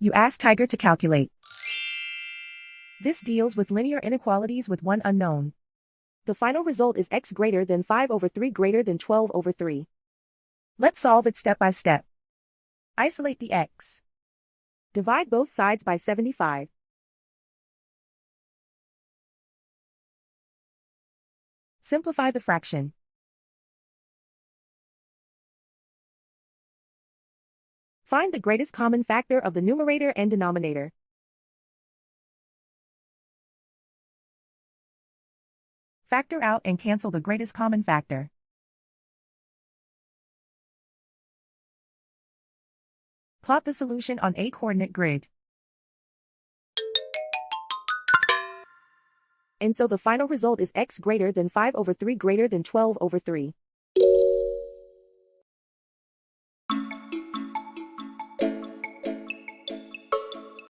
You ask Tiger to calculate. This deals with linear inequalities with one unknown. The final result is x greater than 5 over 3 greater than 12 over 3. Let's solve it step by step. Isolate the x. Divide both sides by 75. Simplify the fraction. Find the greatest common factor of the numerator and denominator. Factor out and cancel the greatest common factor. Plot the solution on a coordinate grid. And so the final result is x greater than 5 over 3 greater than 12 over 3.